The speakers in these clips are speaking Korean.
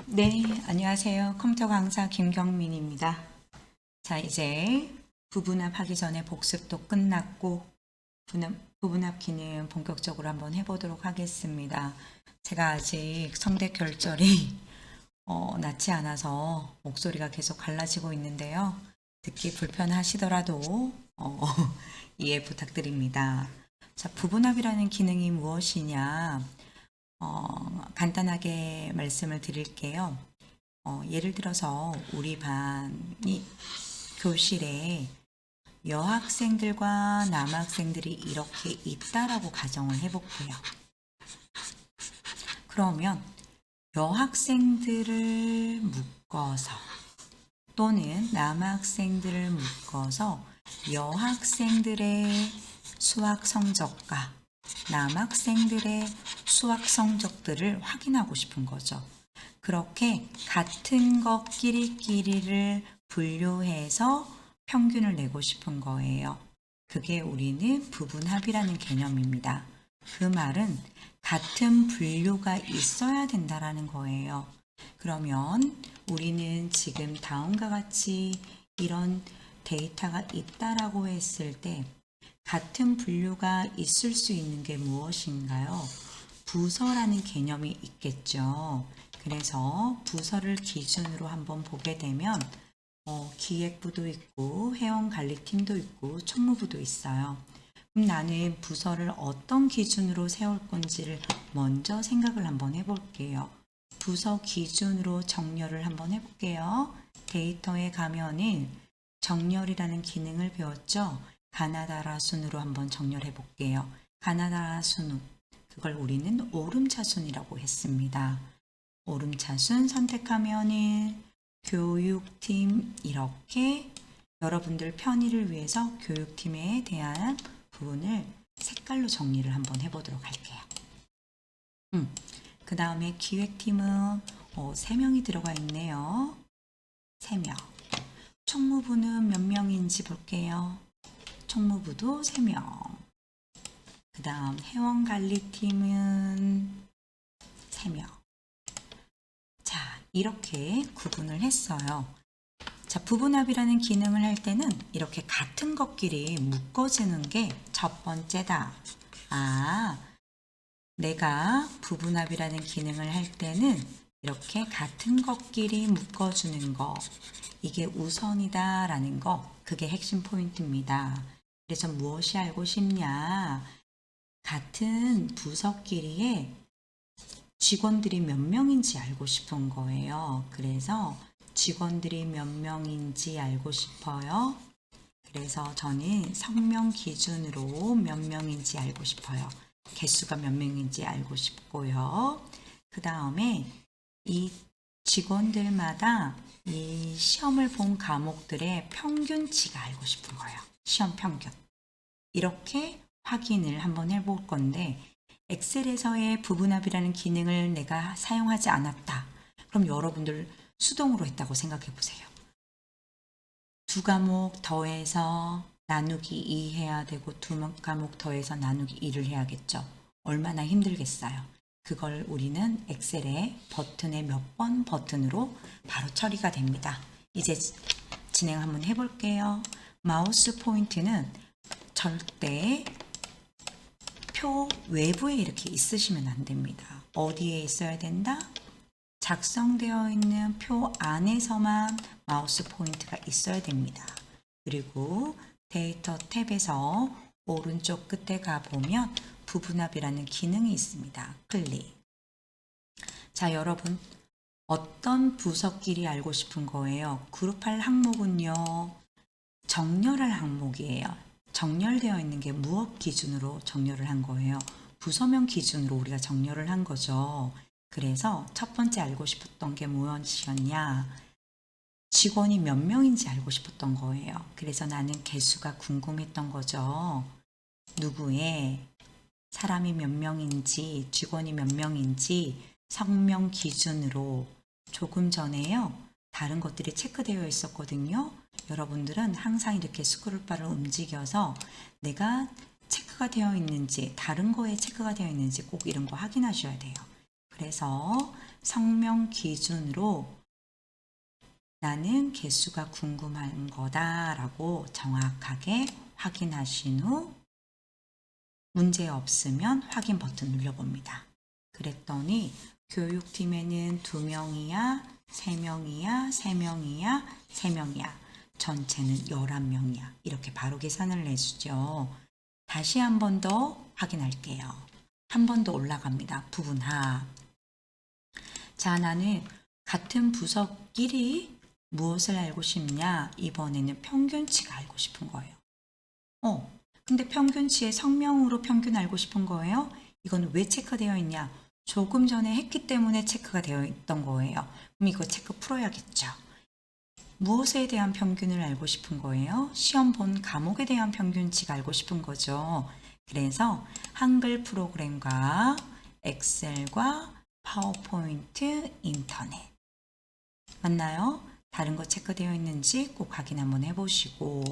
네, 안녕하세요. 컴퓨터 강사 김경민입니다. 자, 이제 부분합하기 전에 복습도 끝났고, 부분합 기능 본격적으로 한번 해보도록 하겠습니다. 제가 아직 성대 결절이 낫지 않아서 목소리가 계속 갈라지고 있는데요. 듣기 불편하시더라도 이해 부탁드립니다. 자, 부분합이라는 기능이 무엇이냐? 간단하게 말씀을 드릴게요. 예를 들어서 우리 반이 교실에 여학생들과 남학생들이 이렇게 있다라고 가정을 해볼게요. 그러면 여학생들을 묶어서 또는 남학생들을 묶어서 여학생들의 수학 성적과 남학생들의 수학 성적들을 확인하고 싶은 거죠. 그렇게 같은 것끼리를 분류해서 평균을 내고 싶은 거예요. 그게 우리는 부분합이라는 개념입니다. 그 말은 같은 분류가 있어야 된다라는 거예요. 그러면 우리는 지금 다음과 같이 이런 데이터가 있다라고 했을 때 같은 분류가 있을 수 있는 게 무엇인가요? 부서라는 개념이 있겠죠. 그래서 부서를 기준으로 한번 보게 되면 기획부도 있고 회원관리팀도 있고 총무부도 있어요. 그럼 나는 부서를 어떤 기준으로 세울 건지를 먼저 생각을 한번 해볼게요. 부서 기준으로 정렬을 한번 해볼게요. 데이터에 가면은 정렬이라는 기능을 배웠죠. 가나다라 순으로 한번 정렬해 볼게요. 가나다라 순, 그걸 우리는 오름차순이라고 했습니다. 오름차순 선택하면은 교육팀 이렇게 여러분들 편의를 위해서 교육팀에 대한 부분을 색깔로 정리를 한번 해보도록 할게요. 그 다음에 기획팀은 3명이 들어가 있네요. 3명. 총무부는 몇 명인지 볼게요. 총무부도 3명. 그 다음 회원관리팀은 3명. 자, 이렇게 구분을 했어요. 자, 부분합이라는 기능을 할 때는 이렇게 같은 것끼리 묶어지는 게 첫 번째다. 내가 부분합이라는 기능을 할 때는 이렇게 같은 것끼리 묶어주는 거, 이게 우선이다 라는 거, 그게 핵심 포인트입니다. 그래서 무엇이 알고 싶냐? 같은 부서끼리의 직원들이 몇 명인지 알고 싶은 거예요. 그래서 직원들이 몇 명인지 알고 싶어요. 그래서 저는 성명 기준으로 몇 명인지 알고 싶어요. 개수가 몇 명인지 알고 싶고요. 그 다음에 이 직원들마다 이 시험을 본 과목들의 평균치가 알고 싶은 거예요. 시험 평균. 이렇게 확인을 한번 해볼 건데 엑셀에서의 부분합이라는 기능을 내가 사용하지 않았다. 그럼 여러분들 수동으로 했다고 생각해 보세요. 두 과목 더해서 나누기 2 해야 되고 두 과목 더해서 나누기 2를 해야겠죠. 얼마나 힘들겠어요. 그걸 우리는 엑셀의 버튼의 몇 번 버튼으로 바로 처리가 됩니다. 이제 진행 한번 해볼게요. 마우스 포인트는 절대 표 외부에 이렇게 있으시면 안 됩니다. 어디에 있어야 된다? 작성되어 있는 표 안에서만 마우스 포인트가 있어야 됩니다. 그리고 데이터 탭에서 오른쪽 끝에 가보면 부분합이라는 기능이 있습니다. 클릭. 자, 여러분 어떤 부서끼리 알고 싶은 거예요? 그룹할 항목은요. 정렬할 항목이에요. 정렬되어 있는 게 무엇 기준으로 정렬을 한 거예요? 부서명 기준으로 우리가 정렬을 한 거죠. 그래서 첫 번째 알고 싶었던 게 무엇이었냐? 직원이 몇 명인지 알고 싶었던 거예요. 그래서 나는 개수가 궁금했던 거죠. 누구의 사람이 몇 명인지, 직원이 몇 명인지 성명 기준으로 조금 전에요. 다른 것들이 체크되어 있었거든요. 여러분들은 항상 이렇게 스크롤바를 움직여서 내가 체크가 되어 있는지, 다른 거에 체크가 되어 있는지 꼭 이런 거 확인하셔야 돼요. 그래서 성명 기준으로 나는 개수가 궁금한 거다라고 정확하게 확인하신 후 문제 없으면 확인 버튼 눌러봅니다. 그랬더니 교육팀에는 2명이야, 3명이야, 3명이야, 3명이야. 전체는 11명이야. 이렇게 바로 계산을 해주죠. 다시 한 번 더 확인할게요. 한 번 더 올라갑니다. 부분합. 자, 나는 같은 부서끼리 무엇을 알고 싶냐? 이번에는 평균치가 알고 싶은 거예요. 근데 평균치의 성명으로 평균 알고 싶은 거예요? 이건 왜 체크되어 있냐? 조금 전에 했기 때문에 체크가 되어 있던 거예요. 그럼 이거 체크 풀어야겠죠. 무엇에 대한 평균을 알고 싶은 거예요? 시험 본 과목에 대한 평균치가 알고 싶은 거죠. 그래서 한글 프로그램과 엑셀과 파워포인트, 인터넷. 맞나요? 다른 거 체크되어 있는지 꼭 확인 한번 해보시고.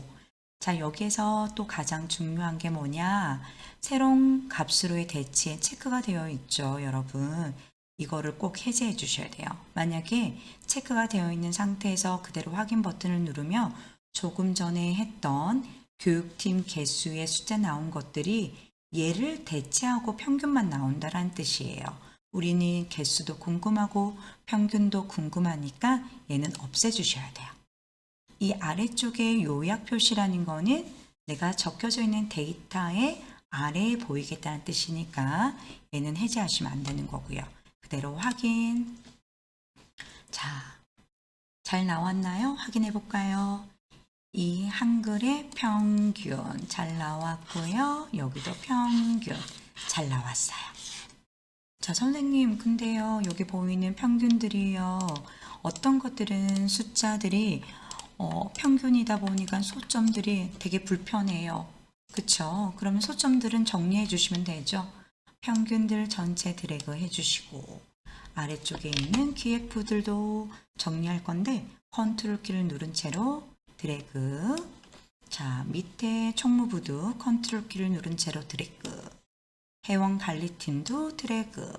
자, 여기에서 또 가장 중요한 게 뭐냐? 새로운 값으로의 대치에 체크가 되어 있죠, 여러분. 이거를 꼭 해제해 주셔야 돼요. 만약에 체크가 되어 있는 상태에서 그대로 확인 버튼을 누르면 조금 전에 했던 교육팀 개수의 숫자 나온 것들이 얘를 대체하고 평균만 나온다는 뜻이에요. 우리는 개수도 궁금하고 평균도 궁금하니까 얘는 없애주셔야 돼요. 이 아래쪽에 요약 표시라는 거는 내가 적혀져 있는 데이터의 아래에 보이겠다는 뜻이니까 얘는 해제하시면 안 되는 거고요. 그대로 확인. 자, 잘 나왔나요? 확인해 볼까요? 이 한글의 평균 잘 나왔고요. 여기도 평균 잘 나왔어요. 자, 선생님, 근데요, 여기 보이는 평균들이요, 어떤 것들은 숫자들이 평균이다 보니까 소점들이 되게 불편해요. 그쵸? 그러면 소점들은 정리해 주시면 되죠. 평균들 전체 드래그 해 주시고 아래쪽에 있는 기획부들도 정리할 건데 컨트롤 키를 누른 채로 드래그. 자, 밑에 총무부도 컨트롤 키를 누른 채로 드래그. 회원 관리팀도 드래그.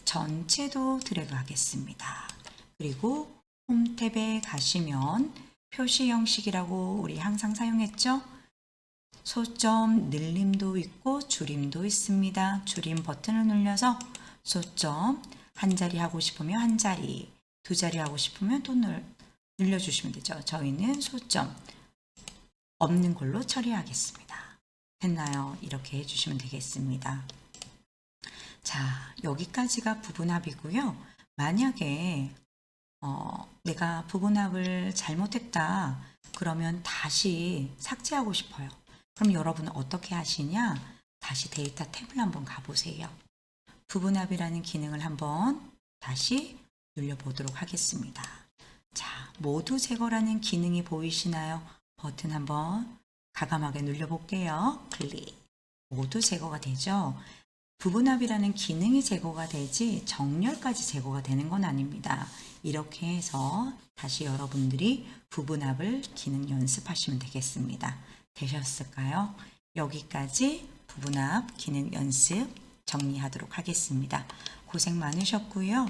전체도 드래그 하겠습니다. 그리고 홈 탭에 가시면 표시 형식이라고 우리 항상 사용했죠? 소점 늘림도 있고 줄임도 있습니다. 줄임 버튼을 눌러서 소점 한 자리 하고 싶으면 한 자리, 2자리 하고 싶으면 또 늘려주시면 되죠. 저희는 소점 없는 걸로 처리하겠습니다. 됐나요? 이렇게 해주시면 되겠습니다. 자, 여기까지가 부분합이고요. 만약에 내가 부분합을 잘못했다 그러면 다시 삭제하고 싶어요. 그럼 여러분은 어떻게 하시냐? 다시 데이터 탭을 한번 가보세요. 부분합이라는 기능을 한번 다시 눌러보도록 하겠습니다. 자, 모두 제거라는 기능이 보이시나요? 버튼 한번 과감하게 눌러볼게요. 클릭. 모두 제거가 되죠? 부분합이라는 기능이 제거가 되지 정렬까지 제거가 되는 건 아닙니다. 이렇게 해서 다시 여러분들이 부분합을 기능 연습하시면 되겠습니다. 되셨을까요? 여기까지 부분합 기능 연습 정리하도록 하겠습니다. 고생 많으셨고요.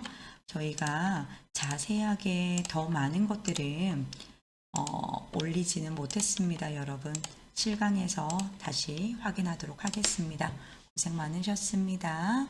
저희가 자세하게 더 많은 것들은 올리지는 못했습니다. 여러분 실강에서 다시 확인하도록 하겠습니다. 고생 많으셨습니다.